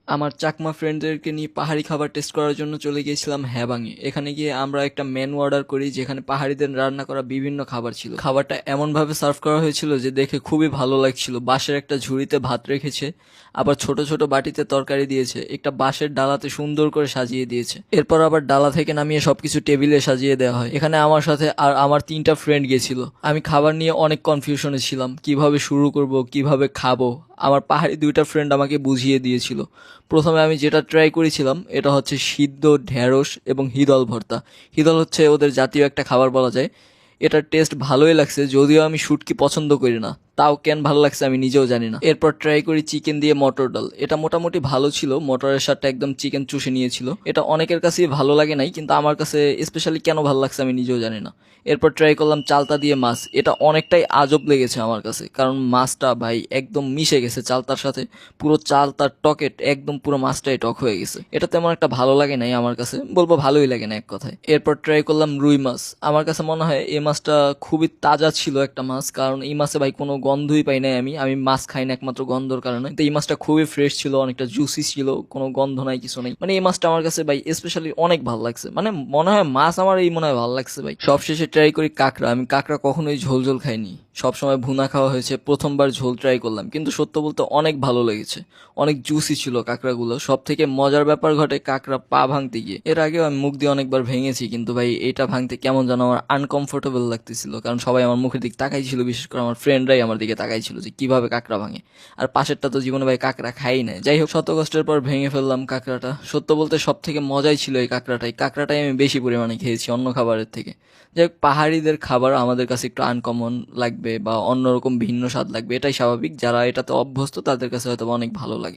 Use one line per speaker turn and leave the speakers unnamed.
আমার চাকমা ফ্রেন্ডদেরকে নিয়ে পাহাড়ি খাবার টেস্ট করার জন্য চলে গিয়েছিলাম হ্যাবাংয়ে। এখানে গিয়ে আমরা একটা মেনু অর্ডার করি, যেখানে পাহাড়িদের রান্না করা বিভিন্ন খাবার ছিল। খাবারটা এমনভাবে সার্ভ করা হয়েছিল যে দেখে খুবই ভালো লাগছিল। বাঁশের একটা ঝুড়িতে ভাত রেখেছে, আবার ছোট ছোট বাটিতে তরকারি দিয়েছে, একটা বাঁশের ডালাতে সুন্দর করে সাজিয়ে দিয়েছে। এরপর আবার ডালা থেকে নামিয়ে সবকিছু টেবিলে সাজিয়ে দেওয়া হয়। এখানে আমার সাথে আর আমার 3টা ফ্রেন্ড গেছিল। আমি খাবার নিয়ে অনেক কনফিউশনে ছিলাম, কিভাবে শুরু করব, কিভাবে খাবো। আমার পাহাড়ি 2টা ফ্রেন্ড আমাকে বুঝিয়ে দিয়েছিল। প্রথমে আমি যেটা ট্রাই করেছিলাম এটা হচ্ছে সিদ্ধ ঢেঁড়স এবং হিদল ভর্তা। হিদল হচ্ছে ওদের জাতীয় একটা খাবার বলা যায়। এটার টেস্ট ভালোই লাগছে, যদিও আমি শুটকি পছন্দ করি না, তাও কেন ভালো লাগছে আমি নিজেও জানি না। এরপর ট্রাই করি চিকেন দিয়ে মটর ডাল। এটা মোটামুটি ভালো ছিল, মটরের সাথে একদম চিকেন চুষে নিয়েছিল। এটা অনেকের কাছেই ভালো লাগে নাই, কিন্তু আমার কাছে স্পেশালি কেন ভালো লাগছে আমি নিজেও জানি না। এরপর ট্রাই করলাম চালতা দিয়ে মাছ। এটা অনেকটাই আজব লেগেছে আমার কাছে, কারণ মাছটা ভাই একদম মিশে গেছে চালতার সাথে। পুরো চালতার টকেট একদম পুরো মাছটাই টক হয়ে গেছে। এটা তেমন একটা ভালো লাগে নাই আমার কাছে, বলবো ভালোই লাগে না এক কথায়। এরপর ট্রাই করলাম রুই মাছ। আমার কাছে মনে হয় এই মাছটা খুবই তাজা ছিল একটা মাছ, কারণ এই মাছে ভাই কোনো গন্ধই পাই নাই। আমি মাছ খাই না একমাত্র গন্ধর কারণে। তো এই মাছটা খুবই ফ্রেশ ছিল, অনেকটা জুসি ছিল, কোনো গন্ধ নাই, কিছু নাই। মানে এই মাছটা আমার কাছে ভাই স্পেশালি অনেক ভালো লাগছে। মানে মনে হয় মাছ আমার এই মনে হয় ভালো লাগছে ভাই। সবশেষে ট্রাই করি কাঁকড়া। আমি কাঁকড়া কখনোই ঝোল ঝোল খাইনি, সবসময় ভুনা খাওয়া হয়েছে। প্রথমবার ঝোল ট্রাই করলাম, কিন্তু সত্য বলতে অনেক ভালো লেগেছে। অনেক জুসি ছিল কাঁকড়াগুলো। সব থেকে মজার ব্যাপার ঘটে কাঁকড়া পা ভাঙতে গিয়ে। এর আগেও আমি মুখ দিয়ে অনেকবার ভেঙেছি, কিন্তু ভাই এটা ভাঙতে কেমন যেন আমার আনকমফোর্টেবল লাগতেছিল, কারণ সবাই আমার মুখের দিকে তাকাইছিল, বিশেষ করে আমার ফ্রেন্ডরাই আমার দিকে তাকাইছিল যে কিভাবে কাঁকড়া ভাঙে। আর পাশেরটা তো জীবনে ভাই কাঁকড়া খাই না। যাই হোক, শত কষ্টের পর ভেঙে ফেললাম কাঁকড়াটা। সত্য বলতে সব থেকে মজাই ছিল এই কাঁকড়াটাই। কাঁকড়াটাই আমি বেশি পরিমাণে খেয়েছি অন্য খাবারের থেকে। যাই হোক, পাহাড়িদের খাবার আমাদের কাছে একটু আনকমন লাগবে বা অন্যরকম ভিন্ন স্বাদ লাগবে, এটাই স্বাভাবিক। যারা এটাতে অভ্যস্ত তাদের কাছে হয়তো অনেক ভালো লাগে।